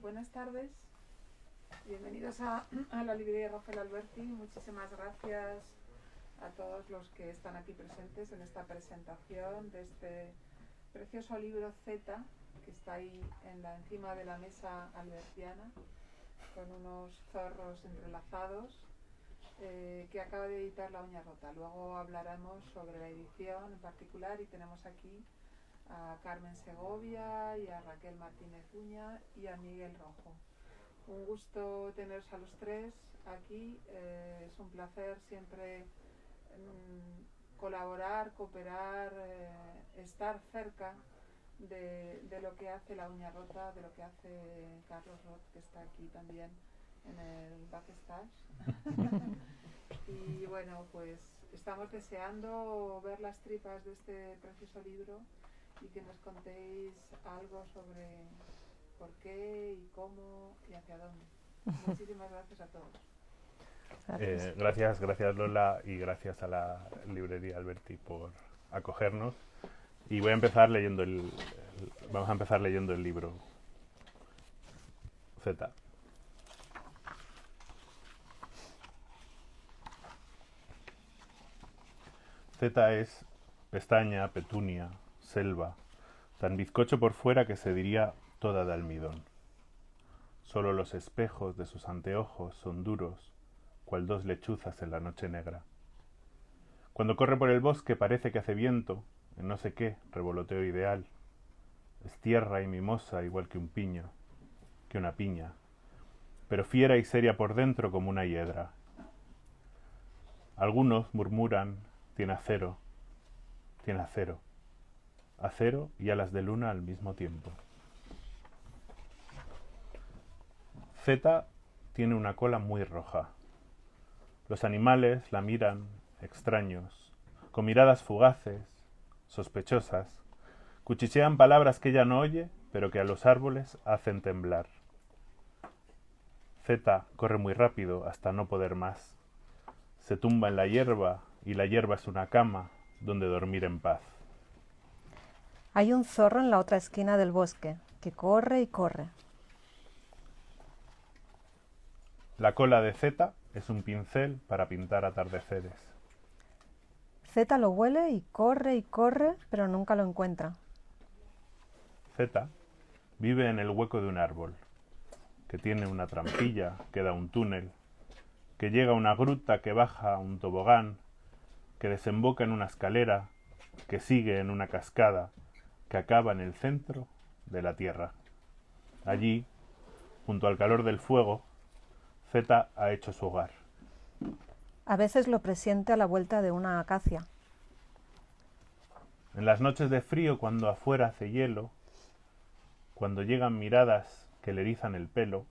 Buenas tardes, bienvenidos a la librería Rafael Alberti. Muchísimas gracias a todos los que están aquí presentes en esta presentación de este precioso libro Z, que está ahí encima de la mesa albertiana, con unos zorros entrelazados, que acaba de editar La Uña Rota. Luego hablaremos sobre la edición en particular y tenemos aquí a Carmen Segovia y a Raquel Martínez Uña y a Miguel Rojo. Un gusto teneros a los tres aquí. Es un placer siempre colaborar, cooperar, estar cerca de lo que hace La Uña Rota, de lo que hace Carlos Roth, que está aquí también en el backstage. Y bueno, pues estamos deseando ver las tripas de este precioso libro y que nos contéis algo sobre por qué y cómo y hacia dónde. Muchísimas gracias a todos. Gracias Lola, y gracias a la librería Alberti por acogernos. Y voy a empezar leyendo vamos a empezar leyendo el libro Z. Z es pestaña, petunia, selva, tan bizcocho por fuera que se diría toda de almidón. Solo los espejos de sus anteojos son duros, cual dos lechuzas en la noche negra. Cuando corre por el bosque parece que hace viento, en no sé qué revoloteo ideal. Es tierra y mimosa igual que un piño, que una piña, pero fiera y seria por dentro como una hiedra. Algunos murmuran, tiene acero y alas de luna al mismo tiempo. Z tiene una cola muy roja. Los animales la miran, extraños, con miradas fugaces, sospechosas, cuchichean palabras que ella no oye, pero que a los árboles hacen temblar. Z corre muy rápido hasta no poder más. Se tumba en la hierba, y la hierba es una cama donde dormir en paz. Hay un zorro en la otra esquina del bosque, que corre y corre. La cola de Z es un pincel para pintar atardeceres. Z lo huele y corre, pero nunca lo encuentra. Z vive en el hueco de un árbol, que tiene una trampilla, que da un túnel, que llega a una gruta, que baja a un tobogán, que desemboca en una escalera, que sigue en una cascada, que acaba en el centro de la tierra. Allí, junto al calor del fuego, Z ha hecho su hogar. A veces lo presiente a la vuelta de una acacia. En las noches de frío, cuando afuera hace hielo, cuando llegan miradas que le erizan el pelo,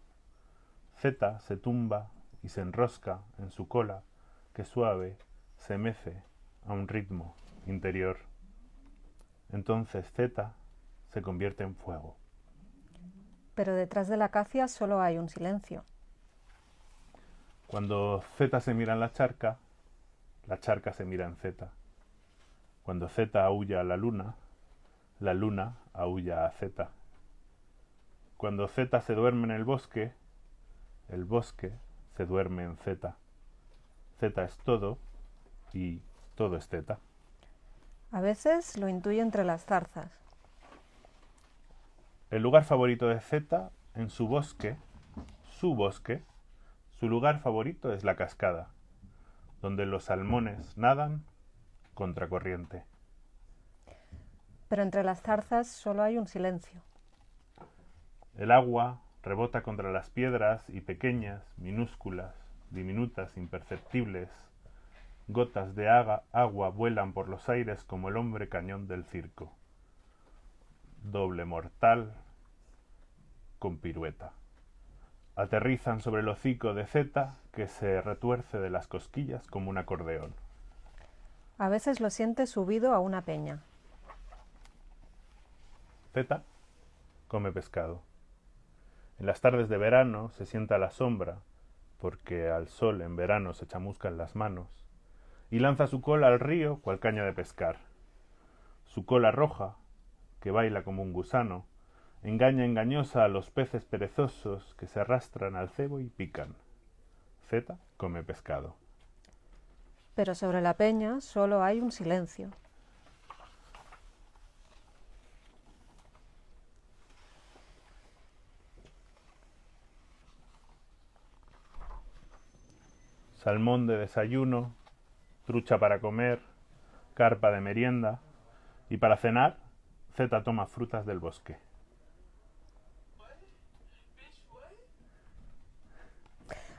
Z se tumba y se enrosca en su cola, que suave se mece a un ritmo interior. Entonces Z se convierte en fuego. Pero detrás de la acacia solo hay un silencio. Cuando Z se mira en la charca se mira en Z. Cuando Z aúlla a la luna aúlla a Z. Cuando Z se duerme en el bosque se duerme en Z. Z es todo y todo es Z. A veces lo intuye entre las zarzas. El lugar favorito de Z en su bosque, su lugar favorito es la cascada, donde los salmones nadan contracorriente. Pero entre las zarzas solo hay un silencio. El agua rebota contra las piedras y pequeñas, minúsculas, diminutas, imperceptibles, gotas de agua vuelan por los aires como el hombre cañón del circo. Doble mortal con pirueta. Aterrizan sobre el hocico de Z, que se retuerce de las cosquillas como un acordeón. A veces lo siente subido a una peña. Z come pescado. En las tardes de verano se sienta a la sombra, porque al sol en verano se chamuscan las manos, y lanza su cola al río cual caña de pescar. Su cola roja, que baila como un gusano, Engaña engañosa a los peces perezosos que se arrastran al cebo y pican. Z come pescado. Pero sobre la peña solo hay un silencio. Salmón de desayuno, trucha para comer, carpa de merienda y para cenar, Z toma frutas del bosque.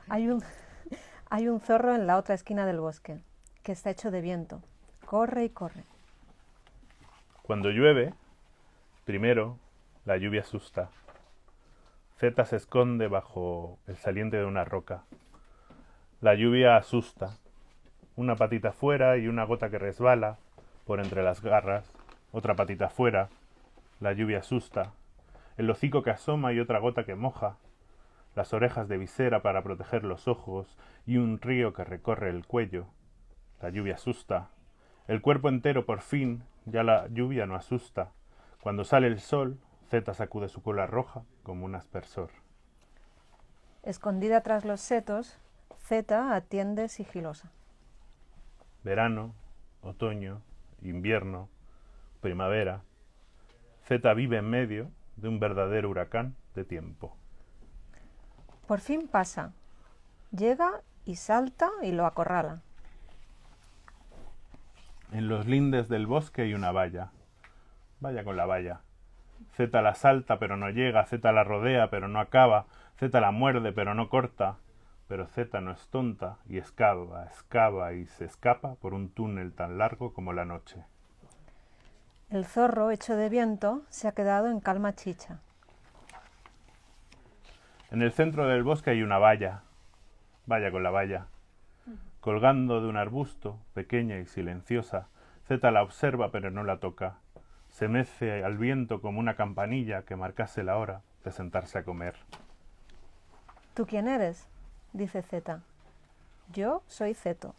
Hay un zorro en la otra esquina del bosque, que está hecho de viento. Corre y corre. Cuando llueve, primero la lluvia asusta. Z se esconde bajo el saliente de una roca. La lluvia asusta. Una patita fuera y una gota que resbala por entre las garras. Otra patita fuera. La lluvia asusta. El hocico que asoma y otra gota que moja. Las orejas de visera para proteger los ojos y un río que recorre el cuello. La lluvia asusta. El cuerpo entero por fin, ya la lluvia no asusta. Cuando sale el sol, Z sacude su cola roja como un aspersor. Escondida tras los setos, Z atiende sigilosa. Verano, otoño, invierno, primavera. Z vive en medio de un verdadero huracán de tiempo. Por fin pasa. Llega y salta y lo acorrala. En los lindes del bosque hay una valla. Vaya con la valla. Z la salta pero no llega, Z la rodea pero no acaba, Z la muerde pero no corta. Pero Z no es tonta y excava y se escapa por un túnel tan largo como la noche. El zorro, hecho de viento, se ha quedado en calma chicha. En el centro del bosque hay una valla. Vaya con la valla. Colgando de un arbusto, pequeña y silenciosa, Z la observa pero no la toca. Se mece al viento como una campanilla que marcase la hora de sentarse a comer. ¿Tú quién eres?, dice Z. Yo soy Zeto.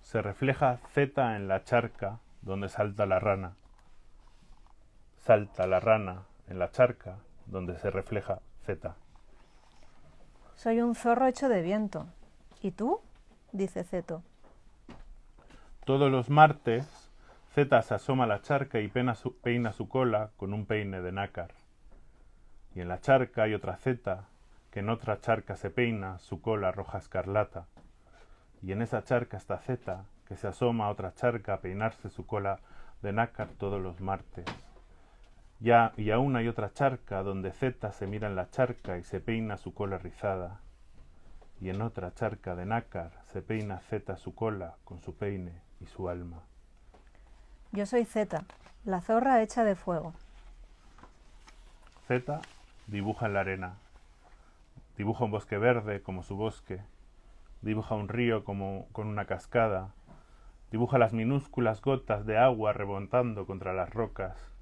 Se refleja Z en la charca donde salta la rana. Salta la rana en la charca donde se refleja Z. Soy un zorro hecho de viento. ¿Y tú?, dice Zeto. Todos los martes, Z se asoma a la charca y peina su cola con un peine de nácar. Y en la charca hay otra Z, que en otra charca se peina su cola roja escarlata. Y en esa charca está Z, que se asoma a otra charca a peinarse su cola de nácar todos los martes. Y aún hay otra charca donde Z se mira en la charca y se peina su cola rizada. Y en otra charca de nácar se peina Z su cola con su peine y su alma. Yo soy Z, la zorra hecha de fuego. Z dibuja en la arena. Dibuja un bosque verde como su bosque. Dibuja un río como con una cascada. Dibuja las minúsculas gotas de agua rebotando contra las rocas.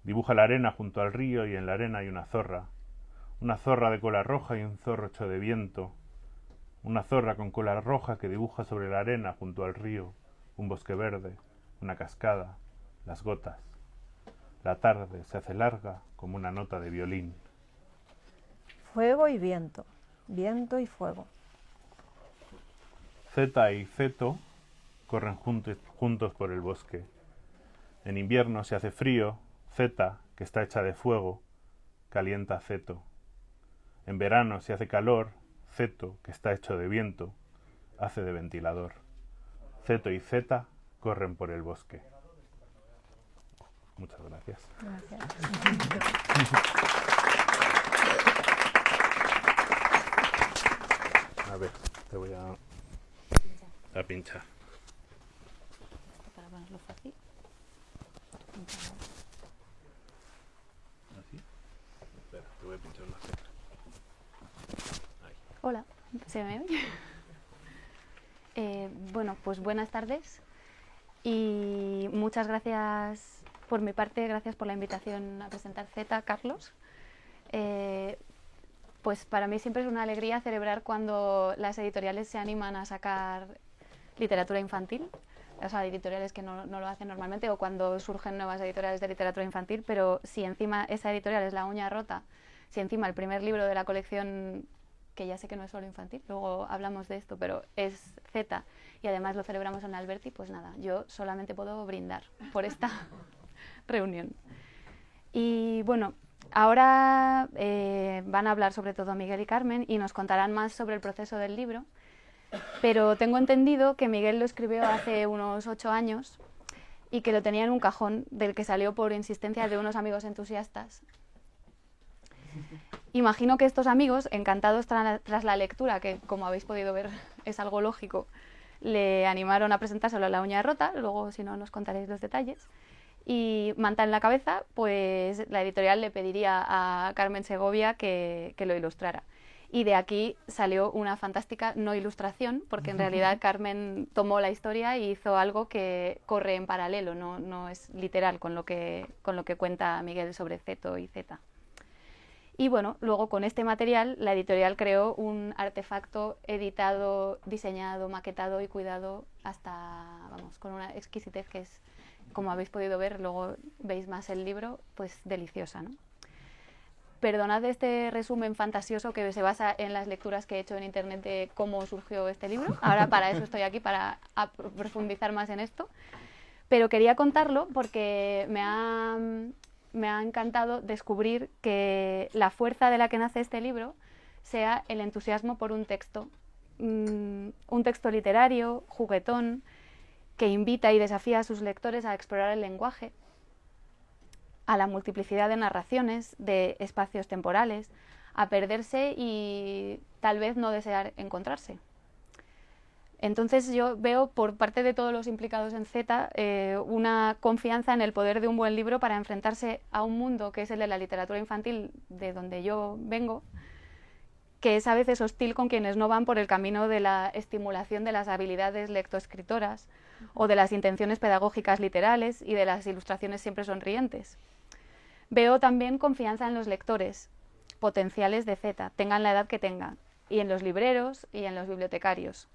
Dibuja la arena junto al río y en la arena hay una zorra. Una zorra de cola roja y un zorro hecho de viento. Una zorra con cola roja que dibuja sobre la arena junto al río un bosque verde, una cascada, las gotas. La tarde se hace larga como una nota de violín. Fuego y viento, viento y fuego. Z y Zeto corren juntos por el bosque. En invierno se hace frío, Z, que está hecha de fuego, calienta a Zeto. En verano se hace calor, Zeto, que está hecho de viento, hace de ventilador. Zeto y Z corren por el bosque. Muchas gracias. A ver, te voy a pinchar. Para ponerlo fácil. ¿Así? Espera, te voy a pinchar una letra. Ahí. Hola, ¿se me oye? Bueno, pues buenas tardes y muchas gracias por mi parte, gracias por la invitación a presentar Z, Carlos. Pues para mí siempre es una alegría celebrar cuando las editoriales se animan a sacar literatura infantil. o sea, editoriales que no lo hacen normalmente, o cuando surgen nuevas editoriales de literatura infantil, pero si encima esa editorial es La Uña Rota, si encima el primer libro de la colección, que ya sé que no es solo infantil, luego hablamos de esto, pero es Z, y además lo celebramos en Alberti, pues nada, yo solamente puedo brindar por esta reunión. Y bueno, ahora van a hablar sobre todo Miguel y Carmen y nos contarán más sobre el proceso del libro, pero tengo entendido que Miguel lo escribió hace unos 8 años y que lo tenía en un cajón del que salió por insistencia de unos amigos entusiastas. Imagino que estos amigos, encantados tras la lectura, que como habéis podido ver es algo lógico, le animaron a presentárselo a La Uña Rota, luego si no nos contaréis los detalles. Y manta en la cabeza, pues la editorial le pediría a Carmen Segovia que lo ilustrara. Y de aquí salió una fantástica no ilustración, porque en realidad Carmen tomó la historia y hizo algo que corre en paralelo, no es literal con lo que cuenta Miguel sobre Zeto y Zeta. Y bueno, luego con este material la editorial creó un artefacto editado, diseñado, maquetado y cuidado hasta, vamos, con una exquisitez que es, como habéis podido ver, luego veis más el libro, pues deliciosa, ¿no? Perdonad este resumen fantasioso que se basa en las lecturas que he hecho en internet de cómo surgió este libro. Ahora para eso estoy aquí, para profundizar más en esto. Pero quería contarlo porque me ha encantado descubrir que la fuerza de la que nace este libro sea el entusiasmo por un texto literario, juguetón, que invita y desafía a sus lectores a explorar el lenguaje, a la multiplicidad de narraciones, de espacios temporales, a perderse y tal vez no desear encontrarse. Entonces yo veo por parte de todos los implicados en Z una confianza en el poder de un buen libro para enfrentarse a un mundo que es el de la literatura infantil, de donde yo vengo, que es a veces hostil con quienes no van por el camino de la estimulación de las habilidades lectoescritoras o de las intenciones pedagógicas literales y de las ilustraciones siempre sonrientes. Veo también confianza en los lectores potenciales de Z, tengan la edad que tengan, y en los libreros y en los bibliotecarios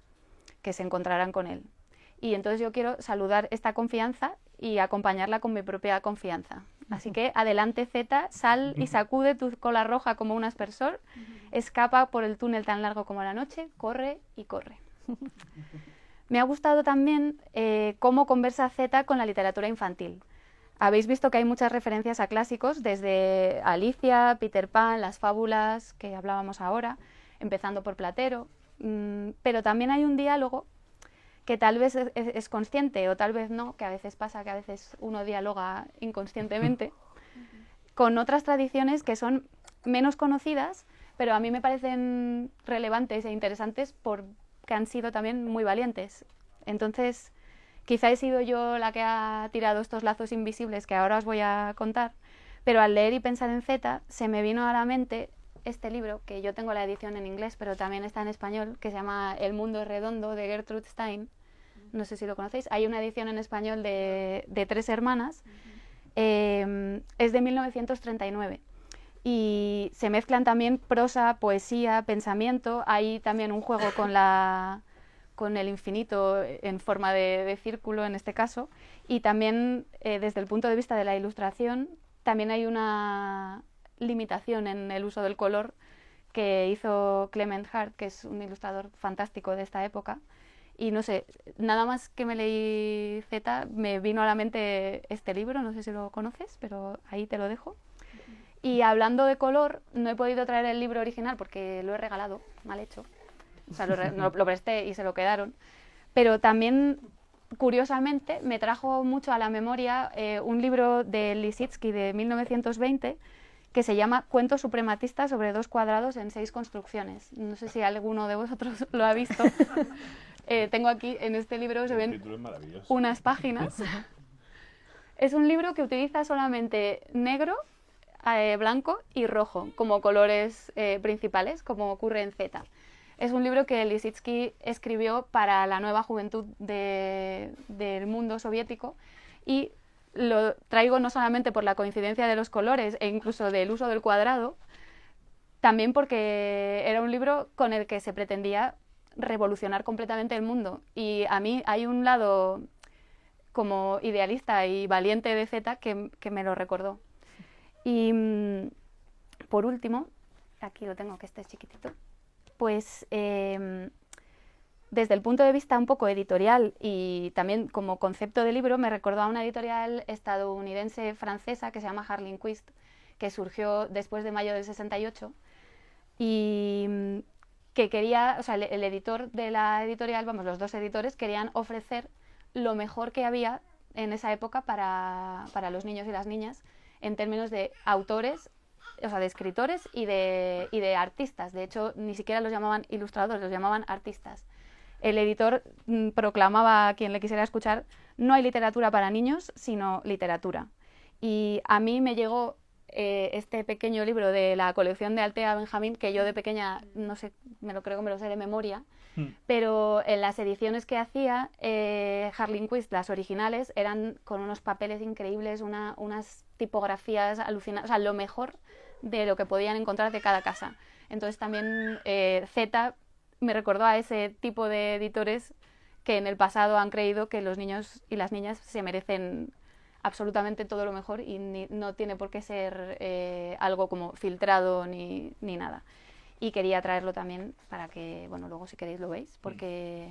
que se encontrarán con él. Y entonces yo quiero saludar esta confianza y acompañarla con mi propia confianza. Así que adelante Z, sal y sacude tu cola roja como un aspersor, escapa por el túnel tan largo como la noche, corre y corre. Me ha gustado también cómo conversa Z con la literatura infantil. Habéis visto que hay muchas referencias a clásicos, desde Alicia, Peter Pan, las fábulas que hablábamos ahora, empezando por Platero, pero también hay un diálogo que tal vez es consciente o tal vez no, que a veces pasa que a veces uno dialoga inconscientemente, con otras tradiciones que son menos conocidas, pero a mí me parecen relevantes e interesantes porque han sido también muy valientes. Entonces, quizá he sido yo la que ha tirado estos lazos invisibles que ahora os voy a contar, pero al leer y pensar en Z se me vino a la mente este libro, que yo tengo la edición en inglés, pero también está en español, que se llama El mundo es redondo, de Gertrude Stein. No sé si lo conocéis. Hay una edición en español de 3 hermanas. Es de 1939. Y se mezclan también prosa, poesía, pensamiento. Hay también un juego con el infinito en forma de círculo, en este caso. Y también, desde el punto de vista de la ilustración, también hay una limitación en el uso del color que hizo Clement Hart, que es un ilustrador fantástico de esta época. Y no sé, nada más que me leí Z, me vino a la mente este libro, no sé si lo conoces, pero ahí te lo dejo. Y hablando de color, no he podido traer el libro original porque lo he regalado, mal hecho. O sea, lo presté y se lo quedaron. Pero también, curiosamente, me trajo mucho a la memoria un libro de Lissitzky de 1920 que se llama Cuentos suprematistas sobre 2 cuadrados en 6 construcciones. No sé si alguno de vosotros lo ha visto. Tengo aquí, en este libro se ven unas páginas. Es un libro que utiliza solamente negro, blanco y rojo como colores principales, como ocurre en Z. Es un libro que Lissitzky escribió para la nueva juventud del mundo soviético y lo traigo no solamente por la coincidencia de los colores e incluso del uso del cuadrado, también porque era un libro con el que se pretendía revolucionar completamente el mundo. Y a mí hay un lado como idealista y valiente de Z que me lo recordó. Y por último, aquí lo tengo, que este es chiquitito, pues desde el punto de vista un poco editorial y también como concepto de libro, me recordó a una editorial estadounidense francesa que se llama Harlequin Quist, que surgió después de mayo del 68 y que quería, o sea, el editor de la editorial, vamos, los dos editores querían ofrecer lo mejor que había en esa época para los niños y las niñas en términos de autores, o sea, de escritores y de artistas. De hecho, ni siquiera los llamaban ilustradores, los llamaban artistas. El editor proclamaba a quien le quisiera escuchar: no hay literatura para niños, sino literatura. Y a mí me llegó este pequeño libro de la colección de Altea Benjamín, que yo de pequeña, no sé, creo que me lo sé de memoria, pero en las ediciones que hacía Harlequin Quist, las originales, eran con unos papeles increíbles, unas tipografías alucinantes, o sea, lo mejor de lo que podían encontrar de cada casa. Entonces también Z me recordó a ese tipo de editores que en el pasado han creído que los niños y las niñas se merecen absolutamente todo lo mejor y no tiene por qué ser algo como filtrado ni nada. Y quería traerlo también para que, bueno, luego si queréis lo veis, porque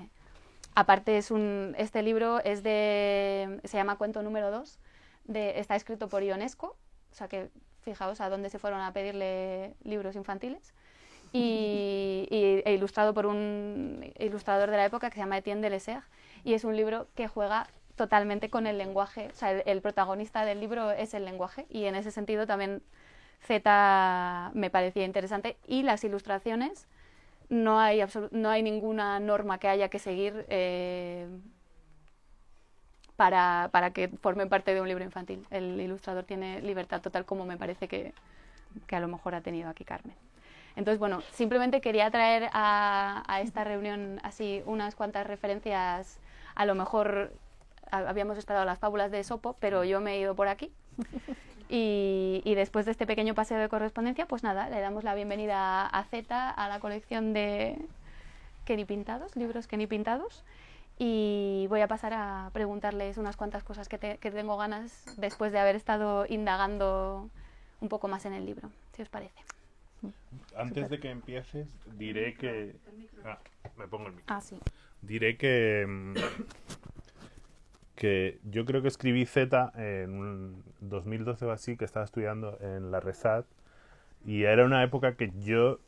aparte este libro se llama Cuento número 2, está escrito por Ionesco, o sea que fijaos a dónde se fueron a pedirle libros infantiles, e ilustrado por un ilustrador de la época que se llama Etienne Delessert, y es un libro que juega totalmente con el lenguaje, o sea, el protagonista del libro es el lenguaje, y en ese sentido también Z me parecía interesante, y las ilustraciones, no hay ninguna norma que haya que seguir para que formen parte de un libro infantil. El ilustrador tiene libertad total, como me parece que a lo mejor ha tenido aquí Carmen. Entonces, bueno, simplemente quería traer a esta reunión así unas cuantas referencias. A lo mejor habíamos esperado las fábulas de Esopo, pero yo me he ido por aquí. Y después de este pequeño paseo de correspondencia, pues nada, le damos la bienvenida a Z, a la colección de Kenny Pintados, libros Kenny Pintados. Y voy a pasar a preguntarles unas cuantas cosas que tengo ganas después de haber estado indagando un poco más en el libro, si os parece. Antes de que empieces, diré que... me pongo el micro. Ah, sí. Diré que yo creo que escribí Z en 2012 o así, que estaba estudiando en la Resat, y era una época que yo,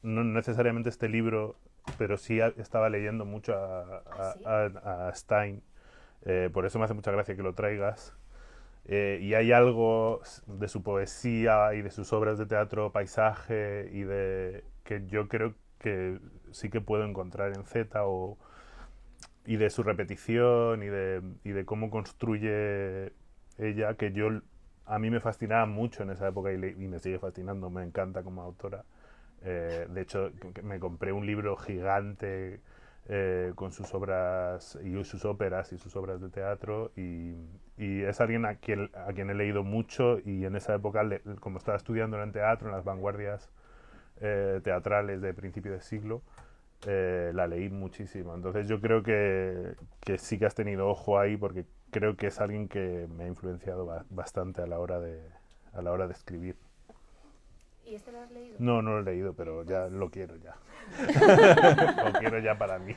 no necesariamente este libro, pero sí estaba leyendo mucho a Stein, por eso me hace mucha gracia que lo traigas. Y hay algo de su poesía y de sus obras de teatro, paisaje, y que yo creo que sí que puedo encontrar en Z, y de su repetición y de cómo construye ella, que a mí me fascinaba mucho en esa época y me sigue fascinando, me encanta como autora. De hecho, me compré un libro gigante con sus obras y sus óperas y sus obras de teatro, y es alguien a quien he leído mucho, y en esa época, como estaba estudiando en teatro, en las vanguardias teatrales de principio de siglo, la leí muchísimo. Entonces yo creo que sí que has tenido ojo ahí, porque creo que es alguien que me ha influenciado bastante a la hora de escribir. ¿Y este lo has leído? No lo he leído, pero ya lo quiero ya. Lo quiero ya para mí.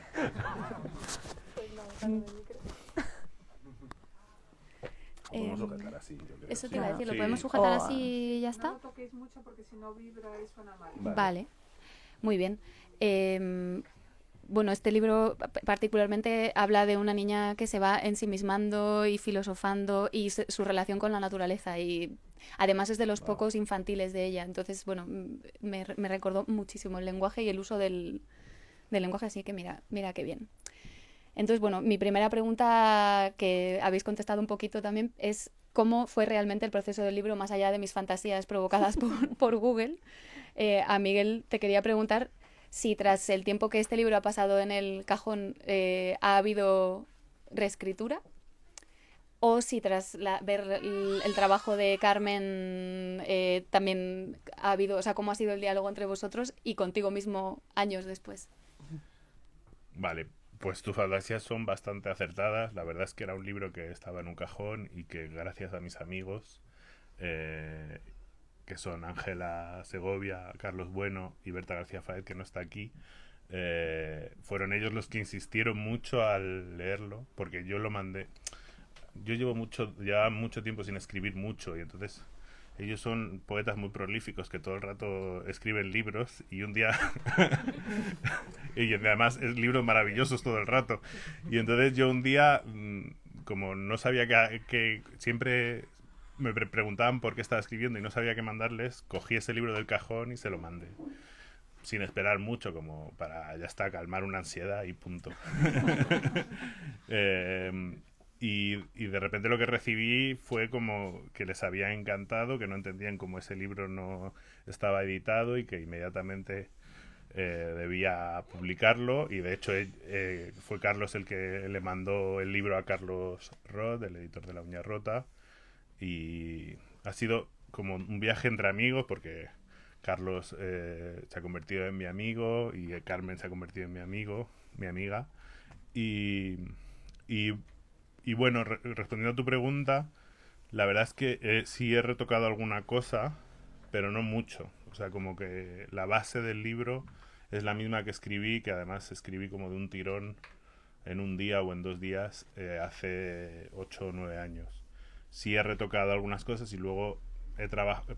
Podemos sujetar así, yo creo. Eso te iba a decir, ¿lo Sí. podemos sujetar así y ya está? No lo toquéis mucho porque si no vibra y suena mal. Vale, muy bien. Bueno, este libro particularmente habla de una niña que se va ensimismando y filosofando, y su relación con la naturaleza, y además es de los pocos infantiles de ella. Entonces, bueno, me recordó muchísimo el lenguaje y el uso del lenguaje, así que mira qué bien. Entonces, bueno, mi primera pregunta, que habéis contestado un poquito también, es cómo fue realmente el proceso del libro, más allá de mis fantasías provocadas por Google. A Miguel te quería preguntar si tras el tiempo que este libro ha pasado en el cajón ha habido reescritura, o si tras ver el trabajo de Carmen también ha habido, o sea, cómo ha sido el diálogo entre vosotros y contigo mismo años después. Vale, Pues tus fantasías son bastante acertadas. La verdad es que era un libro que estaba en un cajón y que gracias a mis amigos, eh, que son Ángela Segovia, Carlos Bueno y Berta García Faez, que no está aquí, fueron ellos los que insistieron mucho al leerlo, porque yo lo mandé. Yo llevaba mucho tiempo sin escribir mucho y entonces ellos son poetas muy prolíficos que todo el rato escriben libros y un día y además es libros maravillosos todo el rato y entonces yo un día como no sabía que siempre me preguntaban por qué estaba escribiendo y no sabía qué mandarles, cogí ese libro del cajón y se lo mandé sin esperar mucho, como para ya está, calmar una ansiedad y punto. Y de repente lo que recibí fue como que les había encantado, que no entendían cómo ese libro no estaba editado y que inmediatamente debía publicarlo. Y de hecho fue Carlos el que le mandó el libro a Carlos Roth, el editor de La Uña Rota. Y ha sido como un viaje entre amigos porque Carlos se ha convertido en mi amigo y Carmen se ha convertido en mi amiga. Y, y, y bueno, respondiendo a tu pregunta, la verdad es que sí he retocado alguna cosa, pero no mucho. O sea, como que la base del libro es la misma que escribí, que además escribí como de un tirón en un día o en 2 días hace 8 o 9 años. Sí he retocado algunas cosas y luego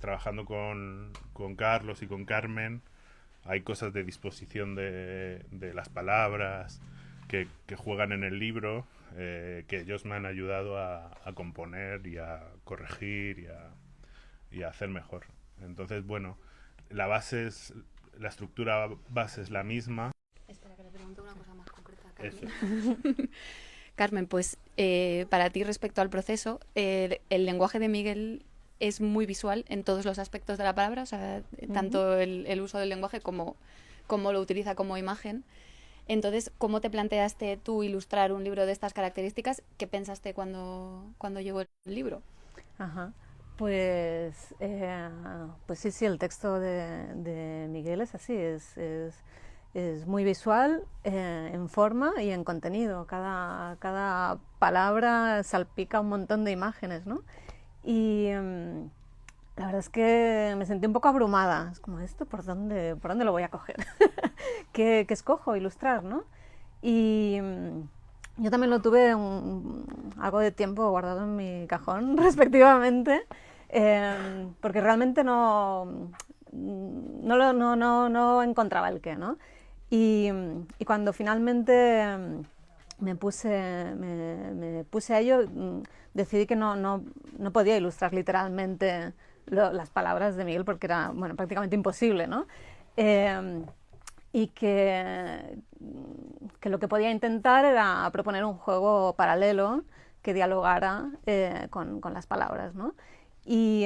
trabajando con Carlos y con Carmen hay cosas de disposición de las palabras que juegan en el libro, que ellos me han ayudado a componer y a corregir y a hacer mejor. Entonces, bueno, la estructura base es la misma. Espera, que le pregunto una cosa más concreta a Eso. Carmen. Carmen, pues para ti respecto al proceso, el lenguaje de Miguel es muy visual en todos los aspectos de la palabra, o sea, tanto el uso del lenguaje como lo utiliza como imagen. Entonces, ¿cómo te planteaste tú ilustrar un libro de estas características? ¿Qué pensaste cuando llegó el libro? Ajá. Pues sí, el texto de Miguel es así, es muy visual en forma y en contenido. Cada palabra salpica un montón de imágenes, ¿no? Y la verdad es que me sentí un poco abrumada. Es como, ¿esto por dónde lo voy a coger? ¿Qué escojo ilustrar, no? Y yo también lo tuve algo de tiempo guardado en mi cajón, respectivamente, porque realmente no encontraba el qué, ¿no? Y cuando finalmente me puse a ello, decidí que no podía ilustrar literalmente las palabras de Miguel porque era, bueno, prácticamente imposible, ¿no? Y que lo que podía intentar era proponer un juego paralelo que dialogara con las palabras, ¿no? Y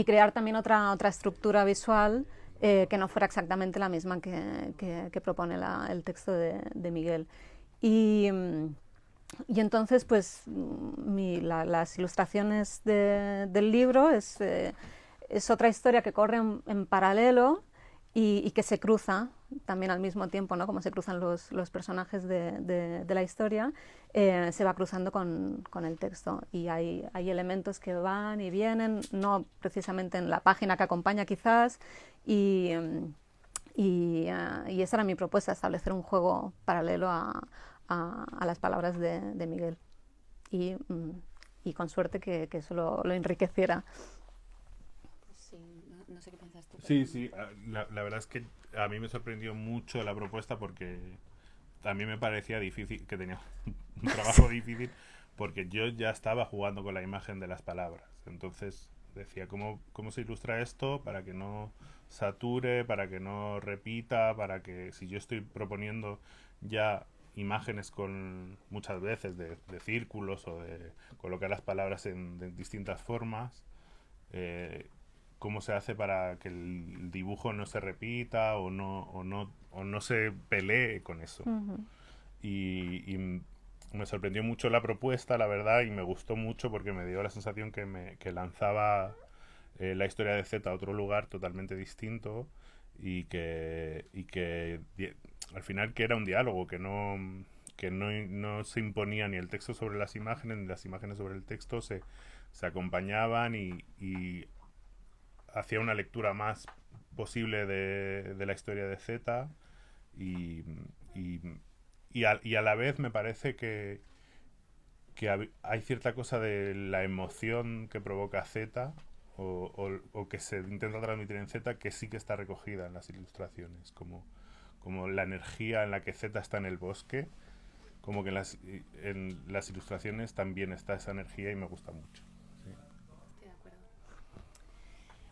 crear también otra estructura visual que no fuera exactamente la misma que propone el texto de Miguel. Y entonces, pues, las ilustraciones del libro es otra historia que corre en paralelo y que se cruza también al mismo tiempo, ¿no? Como se cruzan los personajes de la historia, se va cruzando con el texto. Y hay elementos que van y vienen, no precisamente en la página que acompaña quizás, y esa era mi propuesta, establecer un juego paralelo a las palabras de Miguel. Y con suerte que eso lo enriqueciera. Sí, no sé qué piensas tú. Sí, la verdad es que a mí me sorprendió mucho la propuesta porque a mí me parecía difícil, que tenía un trabajo difícil, porque yo ya estaba jugando con la imagen de las palabras. Entonces decía, ¿cómo se ilustra esto para que no sature, para que no repita, para que si yo estoy proponiendo ya imágenes con muchas veces de círculos o de colocar las palabras de distintas formas, cómo se hace para que el dibujo no se repita o no se pelee con eso. Y me sorprendió mucho la propuesta, la verdad, y me gustó mucho porque me dio la sensación que lanzaba la historia de Z a otro lugar totalmente distinto y que al final que era un diálogo, que no se imponía ni el texto sobre las imágenes, ni las imágenes sobre el texto, se acompañaban y hacía una lectura más posible de la historia de Z y a la vez me parece que hay cierta cosa de la emoción que provoca Z o que se intenta transmitir en Z que sí que está recogida en las ilustraciones, como la energía en la que Z está en el bosque, como que en las ilustraciones también está esa energía y me gusta mucho. Sí. Estoy de acuerdo.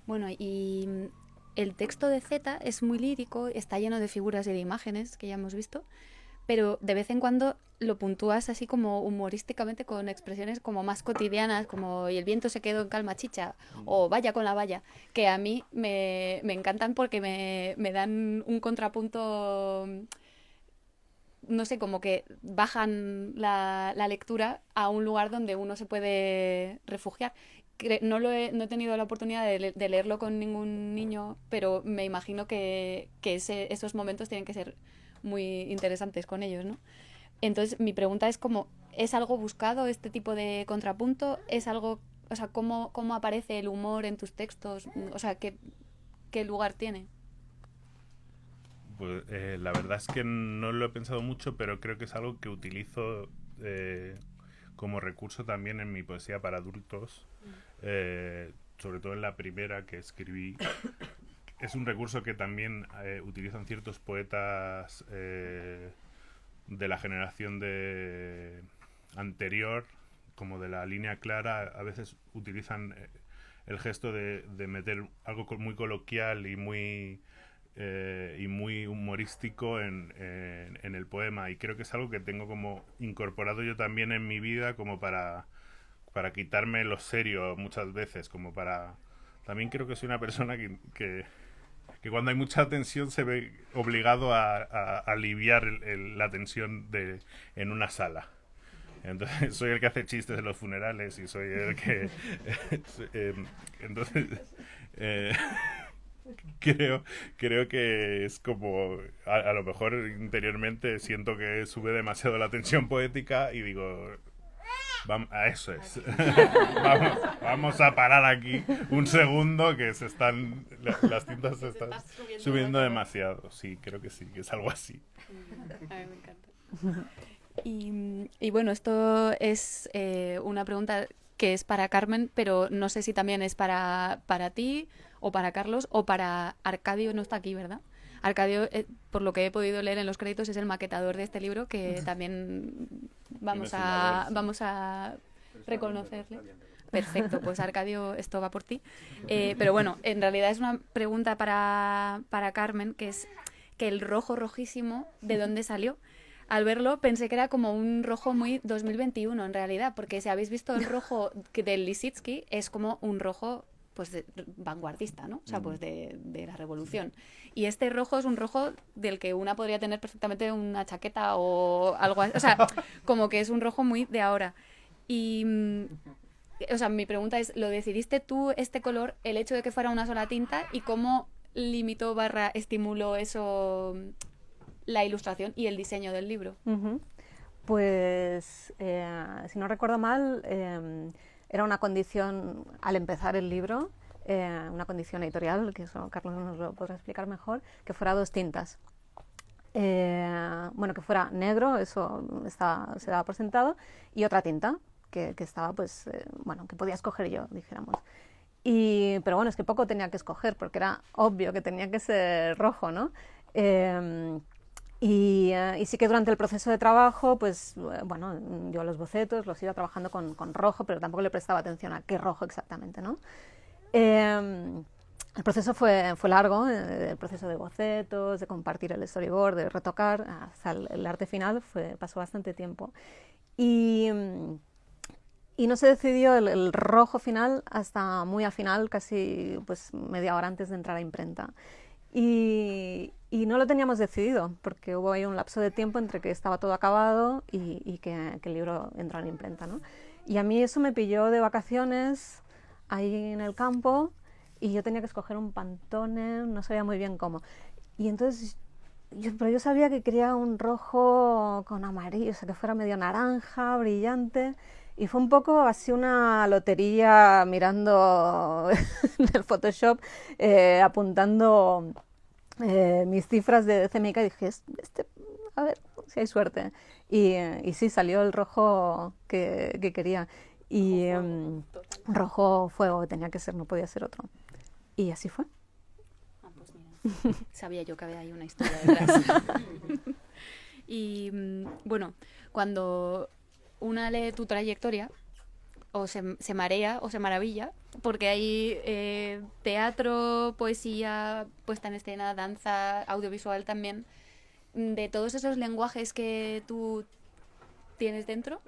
Bueno, y el texto de Z es muy lírico, está lleno de figuras y de imágenes que ya hemos visto, pero de vez en cuando lo puntúas así como humorísticamente con expresiones como más cotidianas, como y el viento se quedó en calma chicha, o vaya con la valla, que a mí me encantan porque me dan un contrapunto, no sé, como que bajan la lectura a un lugar donde uno se puede refugiar. No he tenido la oportunidad de leerlo con ningún niño, pero me imagino que esos momentos tienen que ser muy interesantes con ellos, ¿no? Entonces, mi pregunta es como, ¿es algo buscado este tipo de contrapunto? ¿Es algo, o sea, cómo aparece el humor en tus textos? O sea, ¿qué lugar tiene? Pues la verdad es que no lo he pensado mucho, pero creo que es algo que utilizo como recurso también en mi poesía para adultos, sobre todo en la primera que escribí. Es un recurso que también utilizan ciertos poetas de la generación anterior, como de la línea clara. A veces utilizan el gesto de meter algo muy coloquial y muy humorístico en el poema, y creo que es algo que tengo como incorporado yo también en mi vida, como para quitarme lo serio muchas veces, como para... También creo que soy una persona que cuando hay mucha tensión se ve obligado a aliviar la tensión en una sala. Entonces soy el que hace chistes en los funerales y soy el que... entonces... Creo que es como a lo mejor interiormente siento que sube demasiado la tensión poética y digo, eso es. vamos a parar aquí un segundo, que las tintas se están subiendo demasiado. Sí, creo que sí, que es algo así. A mí me encanta. Y bueno, esto es una pregunta que es para Carmen, pero no sé si también es para ti o para Carlos o para Arcadio. No está aquí, ¿verdad? Arcadio, por lo que he podido leer en los créditos, es el maquetador de este libro, que también vamos a reconocerle. Perfecto, pues Arcadio, esto va por ti. Pero bueno, en realidad es una pregunta para Carmen, que es que el rojo rojísimo, ¿de dónde salió? Al verlo pensé que era como un rojo muy 2021 en realidad, porque si habéis visto el rojo del Lissitzky, es como un rojo pues vanguardista, ¿no? O sea, pues de la revolución. Y este rojo es un rojo del que una podría tener perfectamente una chaqueta o algo así. O sea, como que es un rojo muy de ahora. Y, o sea, mi pregunta es, ¿lo decidiste tú este color, el hecho de que fuera una sola tinta, y cómo limitó / estimuló eso la ilustración y el diseño del libro? Pues, si no recuerdo mal, era una condición al empezar el libro, una condición editorial, que eso Carlos nos lo podrá explicar mejor, que fuera 2 tintas. Bueno, que fuera negro, eso se daba por sentado, y otra tinta, que estaba, pues, bueno, que podía escoger yo, dijéramos. Pero bueno, es que poco tenía que escoger, porque era obvio que tenía que ser rojo, ¿no? Y sí que durante el proceso de trabajo, pues, bueno, yo los bocetos los iba trabajando con rojo, pero tampoco le prestaba atención a qué rojo exactamente, ¿no? El proceso fue largo, el proceso de bocetos, de compartir el storyboard, de retocar, hasta el arte final pasó bastante tiempo. Y no se decidió el rojo final hasta muy al final, casi pues media hora antes de entrar a imprenta. Y no lo teníamos decidido, porque hubo ahí un lapso de tiempo entre que estaba todo acabado y que el libro entró en imprenta, ¿no? Y a mí eso me pilló de vacaciones ahí en el campo, y yo tenía que escoger un Pantone, no sabía muy bien cómo. Y entonces pero yo sabía que quería un rojo con amarillo, o sea, que fuera medio naranja, brillante. Y fue un poco así una lotería mirando en el Photoshop, apuntando mis cifras de CMYK y dije, a ver si hay suerte. Y sí, salió el rojo que quería. Y rojo fuego tenía que ser, no podía ser otro. Y así fue. Ah, pues mira, sabía yo que había ahí una historia detrás. Y bueno, cuando una lee tu trayectoria, o se marea o se maravilla, porque hay teatro, poesía, puesta en escena, danza, audiovisual también, de todos esos lenguajes que tú tienes dentro,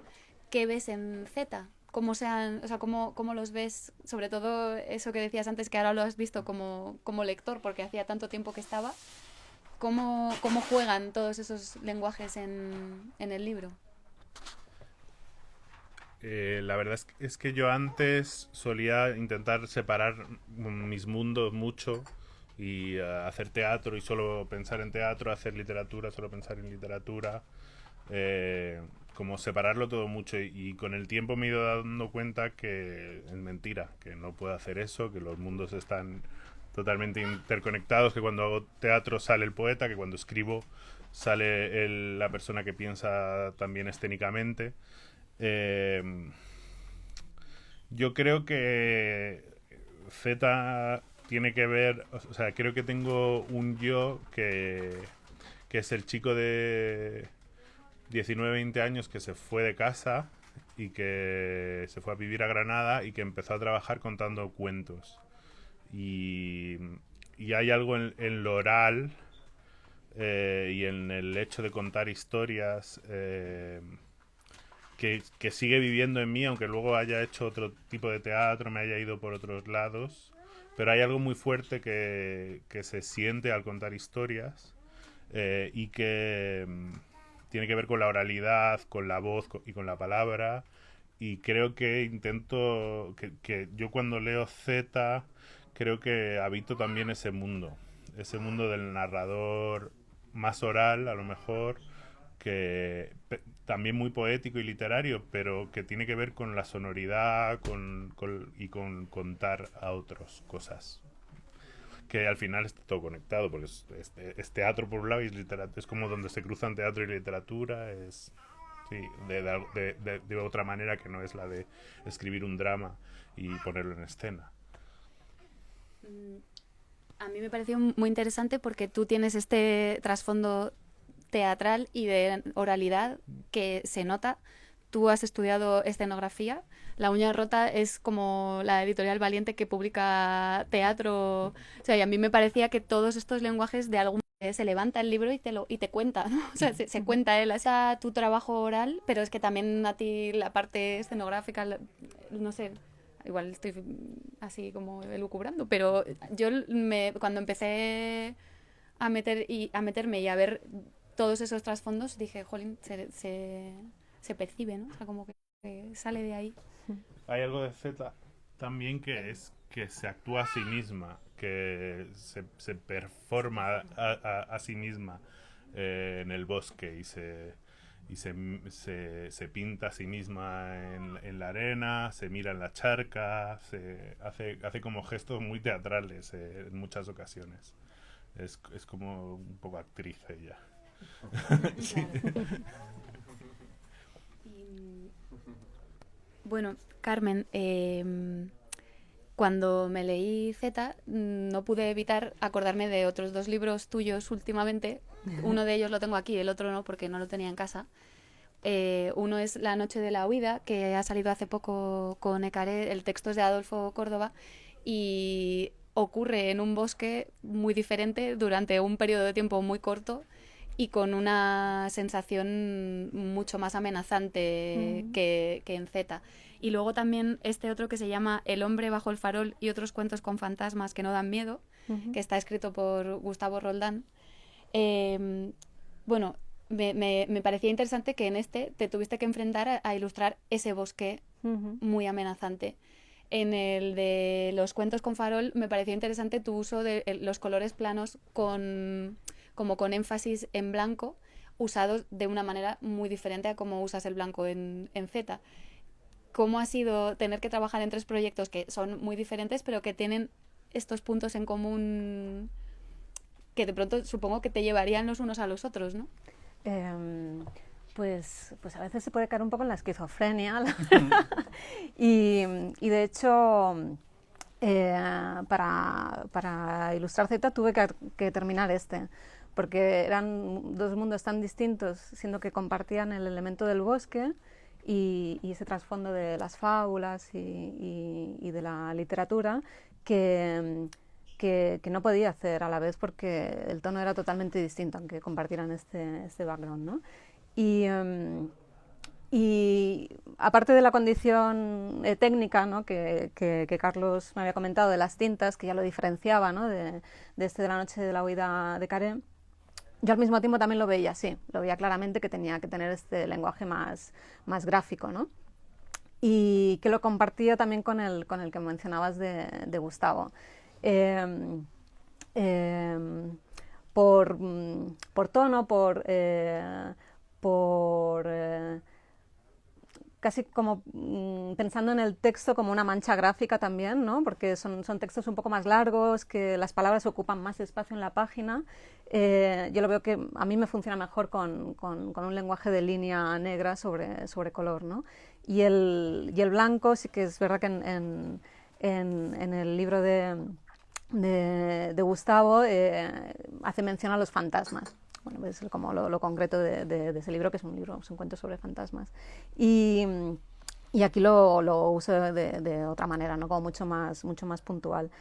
¿qué ves en Z? ¿Cómo sean, o sea, cómo los ves? Sobre todo eso que decías antes, que ahora lo has visto como lector, porque hacía tanto tiempo que estaba. ¿Cómo juegan todos esos lenguajes en el libro? La verdad es que yo antes solía intentar separar mis mundos mucho y hacer teatro y solo pensar en teatro, hacer literatura, solo pensar en literatura, como separarlo todo mucho, y con el tiempo me he ido dando cuenta que es mentira, que no puedo hacer eso, que los mundos están totalmente interconectados, que cuando hago teatro sale el poeta, que cuando escribo sale la persona que piensa también escénicamente. Yo creo que Z tiene que ver, o sea, creo que tengo un yo que es el chico de 19, 20 años que se fue de casa y que se fue a vivir a Granada y que empezó a trabajar contando cuentos. Y hay algo en lo oral y en el hecho de contar historias que sigue viviendo en mí, aunque luego haya hecho otro tipo de teatro, me haya ido por otros lados. Pero hay algo muy fuerte que se siente al contar historias y que tiene que ver con la oralidad, con la voz y con la palabra. Y creo que intento, que yo cuando leo Z, creo que habito también ese mundo del narrador más oral, a lo mejor, que también muy poético y literario, pero que tiene que ver con la sonoridad y con contar a otros cosas. Que al final está todo conectado, porque es teatro por un lado y es literatura. Es como donde se cruzan teatro y literatura, es sí, de otra manera que no es la de escribir un drama y ponerlo en escena. A mí me pareció muy interesante porque tú tienes este trasfondo teatral y de oralidad que se nota. Tú has estudiado escenografía. La Uña Rota es como la editorial Valiente que publica teatro. O sea, y a mí me parecía que todos estos lenguajes de algún modo se levanta el libro y te cuenta, ¿no? O sea, se cuenta él. Es a tu trabajo oral, pero es que también a ti la parte escenográfica, no sé, igual estoy así como elucubrando, pero yo cuando empecé a meterme y a ver todos esos trasfondos, dije, jolín, se percibe, ¿no? O sea, como que sale de ahí. Hay algo de Z también que es que se actúa a sí misma, que se performa a sí misma en el bosque y se pinta a sí misma en la arena, se mira en la charca, hace como gestos muy teatrales en muchas ocasiones. Es como un poco actriz ella. Sí. Bueno, Carmen, cuando me leí Z, no pude evitar acordarme de otros dos libros tuyos últimamente. Uno de ellos lo tengo aquí, el otro no, porque no lo tenía en casa. Uno es La noche de la huida, que ha salido hace poco con Ecaré. El texto es de Adolfo Córdoba y ocurre en un bosque muy diferente durante un periodo de tiempo muy corto y con una sensación mucho más amenazante que en Z. Y luego también este otro que se llama El hombre bajo el farol y otros cuentos con fantasmas que no dan miedo, que está escrito por Gustavo Roldán. Bueno, me parecía interesante que en este te tuviste que enfrentar a ilustrar ese bosque muy amenazante. En el de los cuentos con farol me pareció interesante tu uso de los colores planos con como con énfasis en blanco, usados de una manera muy diferente a cómo usas el blanco en Z. ¿Cómo ha sido tener que trabajar en 3 proyectos que son muy diferentes, pero que tienen estos puntos en común que de pronto supongo que te llevarían los unos a los otros, ¿no? Pues a veces se puede caer un poco en la esquizofrenia. y de hecho, para ilustrar Z tuve que terminar porque eran 2 mundos tan distintos, siendo que compartían el elemento del bosque y ese trasfondo de las fábulas y de la literatura que no podía hacer a la vez porque el tono era totalmente distinto, aunque compartieran este background, ¿no? Y aparte de la condición técnica, ¿no? que Carlos me había comentado de las tintas, que ya lo diferenciaba, ¿no? de la noche de la huida de Carré, yo al mismo tiempo también lo veía así, lo veía claramente que tenía que tener este lenguaje más gráfico, ¿no? Y que lo compartía también con el que mencionabas de Gustavo. Por tono, casi como pensando en el texto como una mancha gráfica también, ¿no? Porque son textos un poco más largos, que las palabras ocupan más espacio en la página. Yo lo veo que a mí me funciona mejor con un lenguaje de línea negra sobre color, ¿no? Y el blanco sí que es verdad que en el libro de Gustavo hace mención a los fantasmas. Bueno, es como lo concreto de ese libro, que es un cuento sobre fantasmas. Y aquí lo uso de otra manera, ¿no? Como mucho más puntual.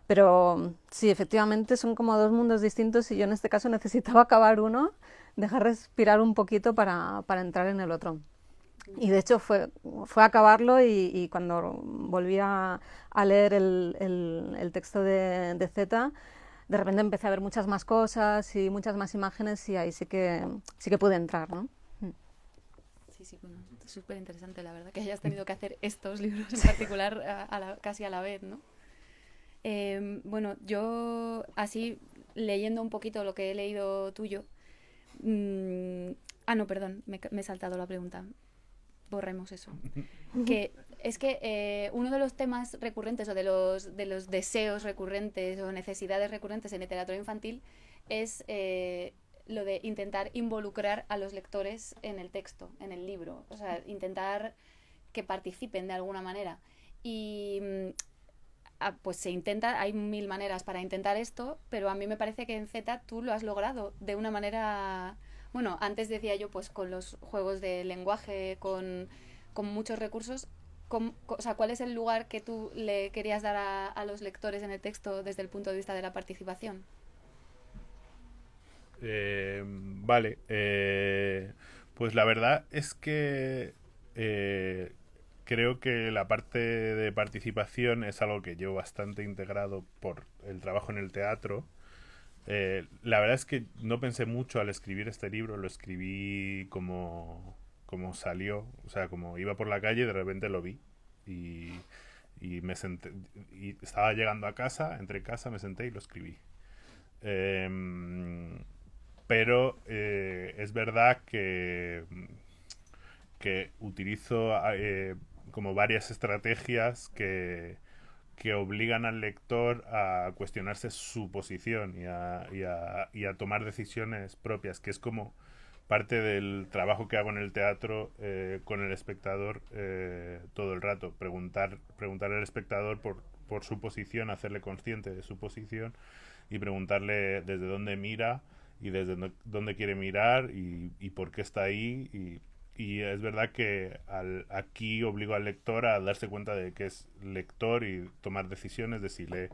Pero sí, efectivamente son como 2 mundos distintos y yo en este caso necesitaba acabar uno, dejar respirar un poquito para entrar en el otro. Y de hecho fue acabarlo y cuando volví a leer el texto de Z, de repente empecé a ver muchas más cosas y muchas más imágenes y ahí sí que pude entrar, ¿no? Sí, bueno, súper interesante la verdad que hayas tenido que hacer estos libros en particular casi a la vez, ¿no? Bueno, yo así leyendo un poquito lo que he leído tuyo, no, perdón, me he saltado la pregunta. Borremos eso. Que es que uno de los temas recurrentes o de los deseos recurrentes o necesidades recurrentes en literatura infantil es lo de intentar involucrar a los lectores en el texto, en el libro, o sea, intentar que participen de alguna manera. Y pues se intenta, hay 1000 maneras para intentar esto, pero a mí me parece que en Z tú lo has logrado de una manera... Bueno, antes decía yo, pues con los juegos de lenguaje, con muchos recursos, o sea, ¿cuál es el lugar que tú le querías dar a los lectores en el texto desde el punto de vista de la participación? Vale, pues la verdad es que creo que la parte de participación es algo que llevo bastante integrado por el trabajo en el teatro. La verdad es que no pensé mucho al escribir este libro, lo escribí como salió, o sea, como iba por la calle y de repente lo vi y me senté, y estaba llegando a casa, entré en casa, me senté y lo escribí. Pero es verdad que utilizo como varias estrategias que obligan al lector a cuestionarse su posición y a tomar decisiones propias, que es como parte del trabajo que hago en el teatro con el espectador todo el rato, preguntar al espectador por su posición, hacerle consciente de su posición y preguntarle desde dónde mira y desde dónde quiere mirar y por qué está ahí y es verdad que aquí obligo al lector a darse cuenta de que es lector y tomar decisiones de si lee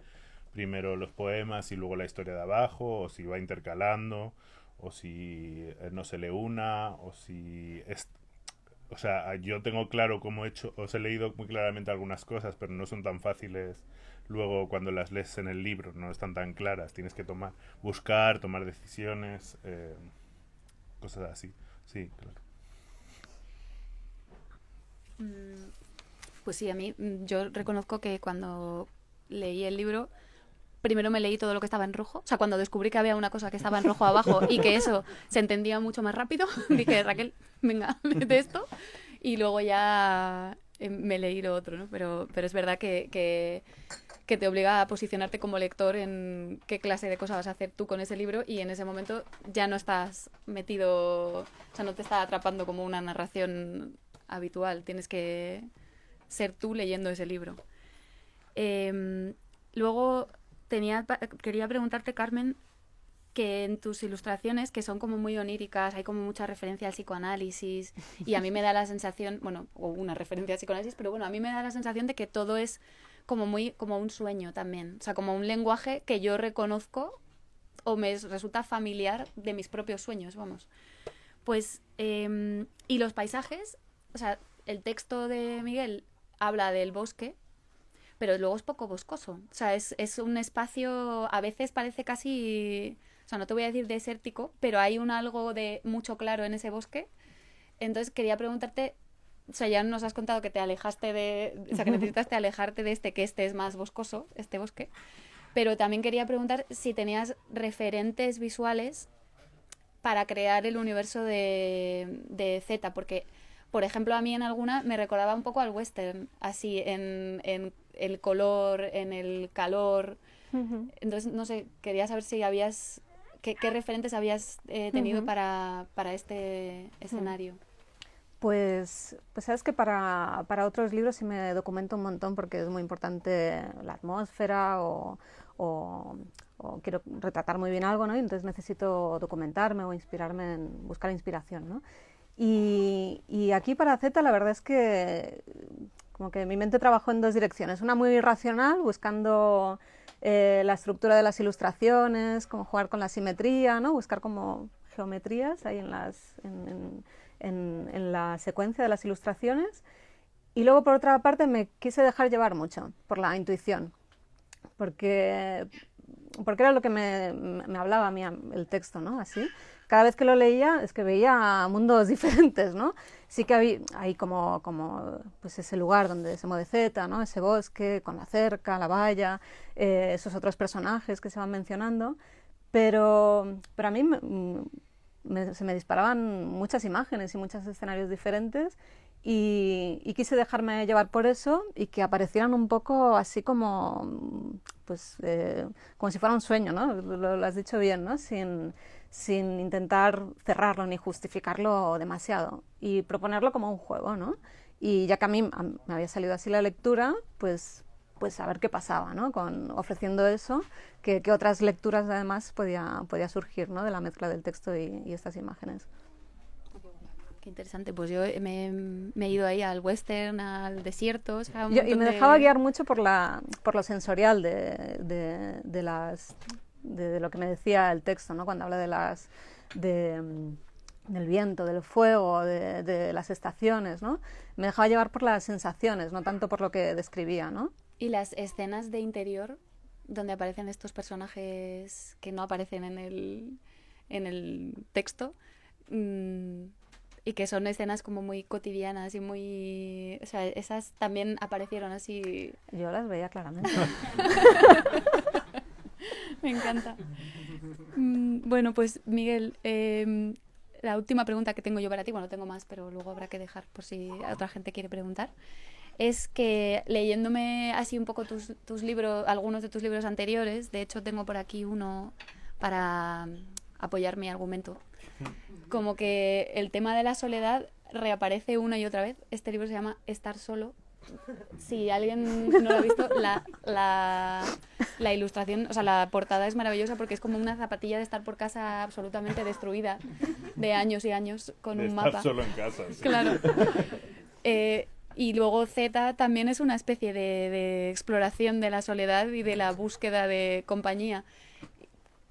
primero los poemas y luego la historia de abajo, o si va intercalando, o si no se lee una, o si... O sea, yo tengo claro cómo he hecho, os he leído muy claramente algunas cosas, pero no son tan fáciles luego cuando las lees en el libro, no están tan claras, tienes que buscar, tomar decisiones, cosas así, sí, claro. Pues sí, a mí yo reconozco que cuando leí el libro primero me leí todo lo que estaba en rojo. O sea, cuando descubrí que había una cosa que estaba en rojo abajo y que eso se entendía mucho más rápido, dije, Raquel, venga, léete esto. Y luego ya me leí lo otro, ¿no? Pero es verdad que te obliga a posicionarte como lector en qué clase de cosas vas a hacer tú con ese libro, y en ese momento ya no estás metido, o sea, no te está atrapando como una narración habitual. Tienes que ser tú leyendo ese libro. Luego quería preguntarte, Carmen, que en tus ilustraciones, que son como muy oníricas, hay como mucha referencia al psicoanálisis, y a mí me da la sensación, bueno, o una referencia al psicoanálisis, pero bueno, a mí me da la sensación de que todo es como muy como un sueño también, o sea, como un lenguaje que yo reconozco o me resulta familiar de mis propios sueños, vamos. Pues, y los paisajes, o sea, el texto de Miguel habla del bosque, pero luego es poco boscoso. O sea, es un espacio, a veces parece casi, o sea, no te voy a decir desértico, pero hay un algo de mucho claro en ese bosque. Entonces quería preguntarte, o sea, ya nos has contado que te alejaste o sea, que necesitaste alejarte de que este es más boscoso, este bosque, pero también quería preguntar si tenías referentes visuales para crear el universo de Z, porque, por ejemplo, a mí en alguna me recordaba un poco al western, así, en el color, en el calor. Entonces, no sé, quería saber si habías, qué referentes habías tenido para este escenario. Pues sabes que para otros libros sí me documento un montón, porque es muy importante la atmósfera o quiero retratar muy bien algo, ¿no? Y entonces necesito documentarme o inspirarme, buscar inspiración, ¿no? Y aquí para Z la verdad es que como que mi mente trabajó en dos direcciones. Una muy racional, buscando la estructura de las ilustraciones, como jugar con la simetría, ¿no? Buscar como geometrías ahí en la secuencia de las ilustraciones. Y luego, por otra parte, me quise dejar llevar mucho por la intuición, porque era lo que me hablaba a mí el texto, ¿no? Así. Cada vez que lo leía es que veía mundos diferentes, ¿no? Sí que hay como pues ese lugar donde se mueve Z, ¿no? Ese bosque con la cerca, la valla, esos otros personajes que se van mencionando, pero a mí se me disparaban muchas imágenes y muchos escenarios diferentes, y quise dejarme llevar por eso y que aparecieran un poco así como pues como si fuera un sueño, ¿no? Lo has dicho bien, ¿no? Sin intentar cerrarlo ni justificarlo demasiado, y proponerlo como un juego, ¿no? Y ya que a mí me había salido así la lectura, pues a ver qué pasaba, ¿no? Ofreciendo eso, que otras lecturas además podía surgir, ¿no? De la mezcla del texto y estas imágenes. Qué interesante. Pues yo me he ido ahí al western, al desierto. O sea, y me dejaba guiar mucho por lo sensorial de lo que me decía el texto, ¿no? Cuando habla del viento, del fuego, de las estaciones, ¿no? Me dejaba llevar por las sensaciones, no tanto por lo que describía, ¿no? Y las escenas de interior, donde aparecen estos personajes que no aparecen en el texto, y que son escenas como muy cotidianas y muy... O sea, esas también aparecieron así... Yo las veía claramente. Me encanta. Bueno, pues Miguel, la última pregunta que tengo yo para ti, bueno, tengo más, pero luego habrá que dejar por si otra gente quiere preguntar, es que leyéndome así un poco tus libros, algunos de tus libros anteriores, de hecho tengo por aquí uno para apoyar mi argumento, como que el tema de la soledad reaparece una y otra vez. Este libro se llama Estar solo. Si alguien no lo ha visto, la ilustración, o sea, la portada es maravillosa, porque es como una zapatilla de estar por casa absolutamente destruida de años y años con un mapa. Estar solo en casa. Sí. Claro. Y luego Z también es una especie de exploración de la soledad y de la búsqueda de compañía.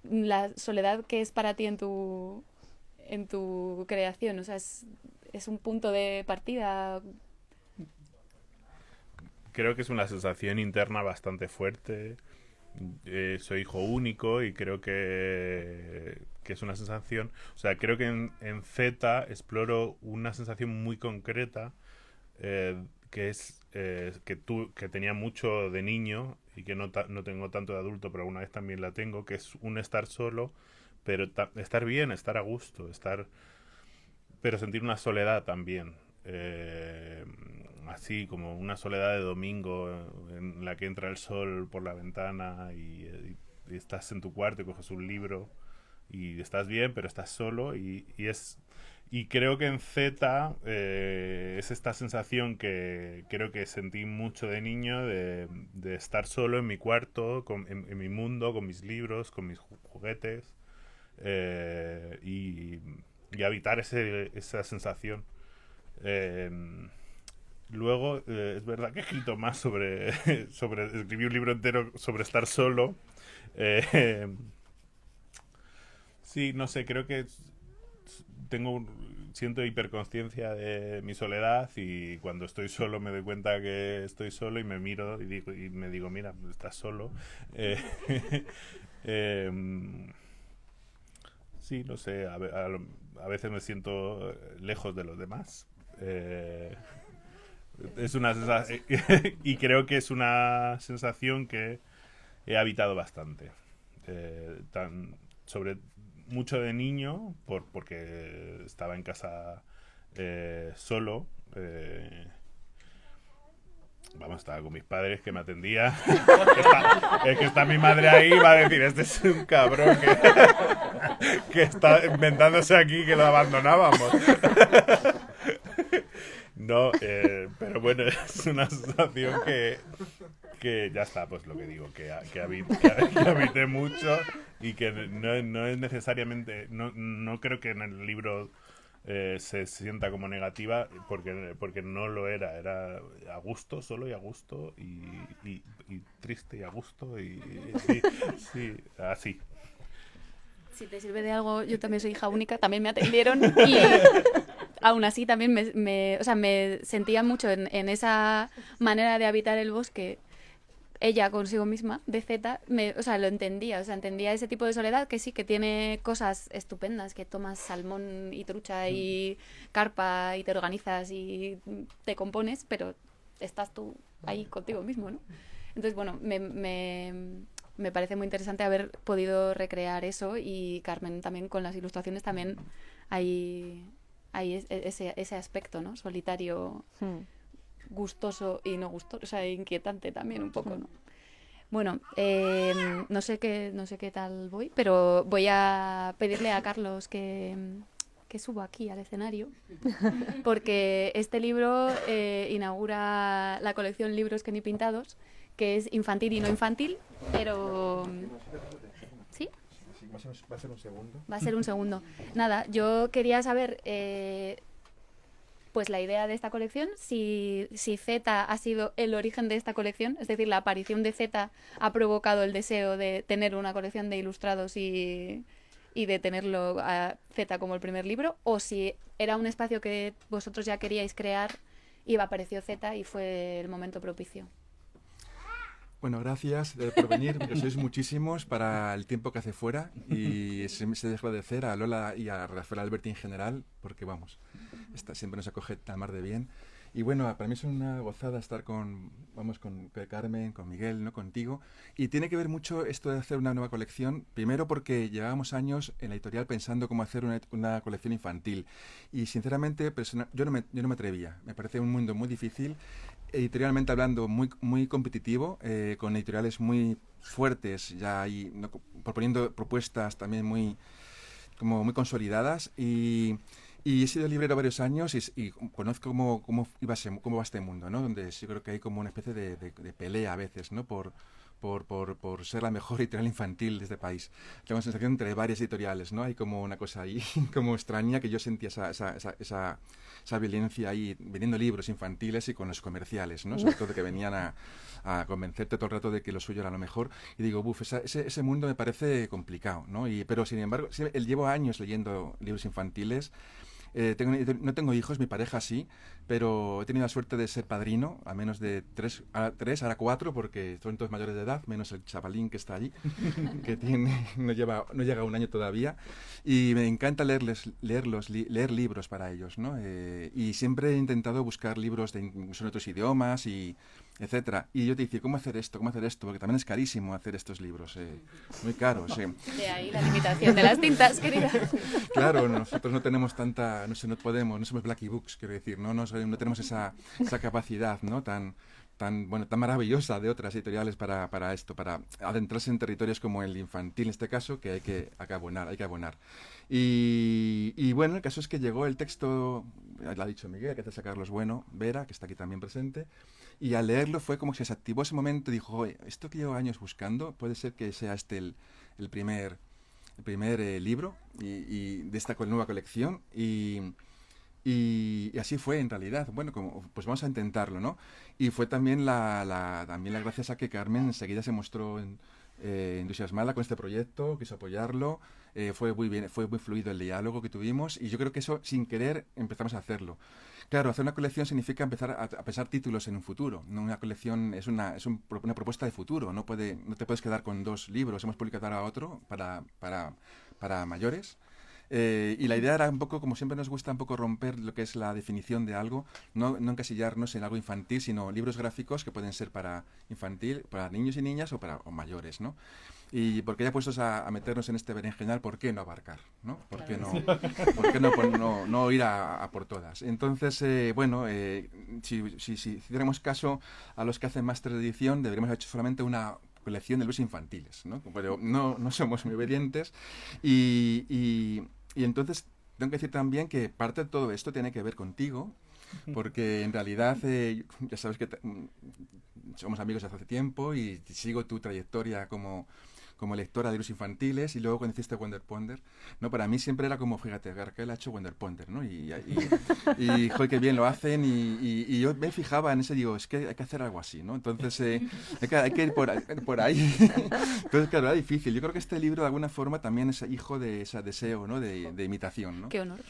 La soledad, ¿qué es para ti en tu creación? O sea, es un punto de partida. Creo que es una sensación interna bastante fuerte. Soy hijo único y creo que es una sensación... O sea, creo que en Z exploro una sensación muy concreta, que es que tenía mucho de niño, y que no tengo tanto de adulto, pero alguna vez también la tengo, que es un estar solo, pero estar bien, estar a gusto, pero sentir una soledad también. Así como una soledad de domingo en la que entra el sol por la ventana y estás en tu cuarto y coges un libro y estás bien, pero estás solo y creo que en Z es esta sensación que creo que sentí mucho de niño de estar solo en mi cuarto, en mi mundo, con mis libros, con mis juguetes y habitar esa sensación. Luego, es verdad que he escrito más escribí un libro entero sobre estar solo. Sí, no sé, creo que siento hiperconsciencia de mi soledad y cuando estoy solo me doy cuenta que estoy solo y me miro y me digo, mira, estás solo. Sí, no sé, a veces me siento lejos de los demás. Es una sensación, y creo que es una sensación que he habitado bastante. Sobre mucho de niño, porque estaba en casa solo. Estaba con mis padres que me atendía. Es que está mi madre ahí y va a decir, este es un cabrón que está inventándose aquí que lo abandonábamos. No, pero bueno, es una sensación que ya está, pues lo que digo, que habité mucho y que no es necesariamente, no creo que en el libro se sienta como negativa porque no lo era a gusto, solo y a gusto y triste y a gusto y sí, así. Si te sirve de algo, yo también soy hija única, también me atendieron y aún así también me sentía mucho en esa manera de habitar el bosque, ella consigo misma, de Z, lo entendía, entendía ese tipo de soledad que sí, que tiene cosas estupendas, que tomas salmón y trucha y carpa y te organizas y te compones, pero estás tú ahí contigo mismo, ¿no? Entonces, bueno, me parece muy interesante haber podido recrear eso y Carmen también con las ilustraciones también hay ese aspecto, ¿no? Solitario, gustoso y no gustoso, inquietante también un poco, ¿no? Bueno, no sé qué tal voy, pero voy a pedirle a Carlos que suba aquí al escenario, porque este libro inaugura la colección Libros que ni pintados, que es infantil y no infantil, pero... ¿Sí? Va a ser un segundo. Va a ser un segundo. Nada, yo quería saber, pues la idea de esta colección, si Z ha sido el origen de esta colección, es decir, la aparición de Z ha provocado el deseo de tener una colección de ilustrados y de tenerlo a Z como el primer libro, o si era un espacio que vosotros ya queríais crear y apareció Z y fue el momento propicio. Bueno, gracias por venir, porque sois muchísimos para el tiempo que hace fuera y se deja agradecer a Lola y a Rafael Alberti en general, porque siempre nos acoge tan mar de bien. Y bueno, para mí es una gozada estar con Carmen, con Miguel, ¿no? Contigo. Y tiene que ver mucho esto de hacer una nueva colección, primero porque llevábamos años en la editorial pensando cómo hacer una colección infantil. Y sinceramente, yo no me atrevía. Me parece un mundo muy difícil, editorialmente hablando, muy, muy competitivo, con editoriales muy fuertes, ya ahí, ¿no? Proponiendo propuestas también muy consolidadas. Y he sido librero varios años y conozco cómo va este mundo, ¿no? Donde yo creo que hay como una especie de pelea a veces, ¿no? Por ser la mejor editorial infantil de este país. Tengo una sensación entre varias editoriales, ¿no? Hay como una cosa ahí como extraña, que yo sentía esa violencia ahí vendiendo libros infantiles y con los comerciales, ¿no? Sobre todo que venían a convencerte todo el rato de que lo suyo era lo mejor. Y digo, ese mundo me parece complicado, ¿no? Pero sin embargo, llevo años leyendo libros infantiles. No tengo hijos, mi pareja sí, pero he tenido la suerte de ser padrino, a menos de tres, ahora 4, porque son todos mayores de edad, menos el chavalín que está allí, que no llega a un año todavía, y me encanta leer libros para ellos, ¿no? Y siempre he intentado buscar libros incluso en otros idiomas y etcétera. Y yo te decía, ¿cómo hacer esto? ¿Cómo hacer esto? Porque también es carísimo hacer estos libros, muy caros. De ahí la limitación de las tintas, querida. Claro, nosotros no tenemos tanta, no somos Blacky Books, quiero decir, no tenemos esa capacidad, ¿no? tan maravillosa de otras editoriales para esto, para adentrarse en territorios como el infantil, en este caso, que hay que abonar. Y bueno, el caso es que llegó el texto, lo ha dicho Miguel, que hace sacarlos bueno, Vera, que está aquí también presente, y al leerlo fue como que se activó ese momento y dijo, oye, esto que llevo años buscando, puede ser que sea este el primer libro y de esta nueva colección, y así fue en realidad. Bueno, pues vamos a intentarlo, ¿no? Y fue también también la gracias a que Carmen enseguida se mostró entusiasmada con este proyecto, quiso apoyarlo, fue muy fluido el diálogo que tuvimos, y yo creo que eso, sin querer, empezamos a hacerlo. Claro, hacer una colección significa empezar a pensar títulos en un futuro. ¿No? Una colección es una propuesta de futuro, no te puedes quedar con 2 libros. Hemos publicado ahora otro para mayores. Y la idea era un poco, como siempre nos gusta un poco romper lo que es la definición de algo, no encasillarnos en algo infantil, sino libros gráficos que pueden ser para infantil, para niños y niñas o mayores, ¿no? Y porque ya puestos a meternos en este berenjenal, ¿por qué no abarcar? ¿No? ¿Por qué no ir a por todas? Entonces, si hiciéramos caso a los que hacen máster de edición, deberíamos haber hecho solamente una colección de libros infantiles, ¿no? Pero no somos muy obedientes y entonces tengo que decir también que parte de todo esto tiene que ver contigo, porque en realidad ya sabes que somos amigos desde hace tiempo y sigo tu trayectoria como lectora de libros infantiles, y luego cuando hiciste Wonder Ponder, ¿no? Para mí siempre era como, fíjate, García ha hecho Wonder Ponder, ¿no? Y joder, qué bien lo hacen, y yo me fijaba en ese, digo, es que hay que hacer algo así, ¿no? Entonces hay que ir por ahí. Entonces, claro, era difícil. Yo creo que este libro de alguna forma también es hijo de ese deseo, ¿no? De imitación, ¿no? Qué honor.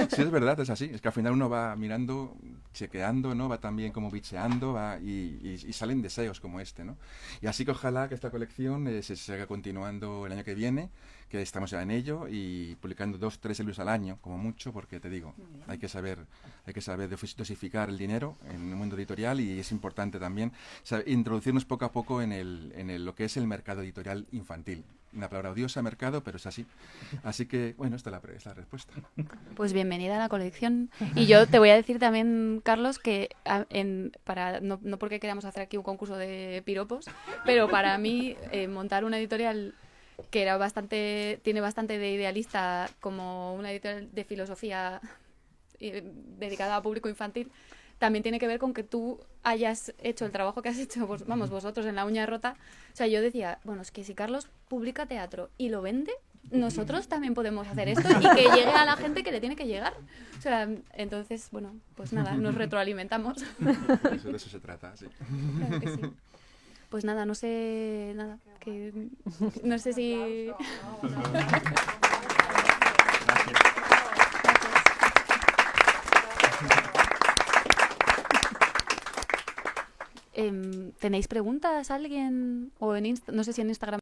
Sí, es verdad, es así. Es que al final uno va mirando, chequeando, ¿no? Va también como bicheando, y salen deseos como este, ¿no? Y así que ojalá que esta colección se siga continuando el año que viene, que estamos ya en ello, y publicando 2-3 libros al año, como mucho, porque te digo, hay que saber dosificar el dinero en el mundo editorial, y es importante también introducirnos poco a poco en lo que es el mercado editorial infantil. Una palabra odiosa, mercado, pero es así. Así que, bueno, esta es la respuesta. Pues bienvenida a la colección. Y yo te voy a decir también, Carlos, que no porque queramos hacer aquí un concurso de piropos, pero para mí montar una editorial que tiene bastante de idealista, como una editorial de filosofía dedicada a público infantil, también tiene que ver con que tú hayas hecho el trabajo que has hecho, vosotros en La Uña Rota. O sea, yo decía, bueno, es que si Carlos publica teatro y lo vende, nosotros también podemos hacer esto y que llegue a la gente que le tiene que llegar. O sea, entonces, bueno, pues nada, nos retroalimentamos. De eso se trata, sí. Claro que sí. Pues nada, no sé si... ¿Tenéis preguntas a alguien? O no sé si en Instagram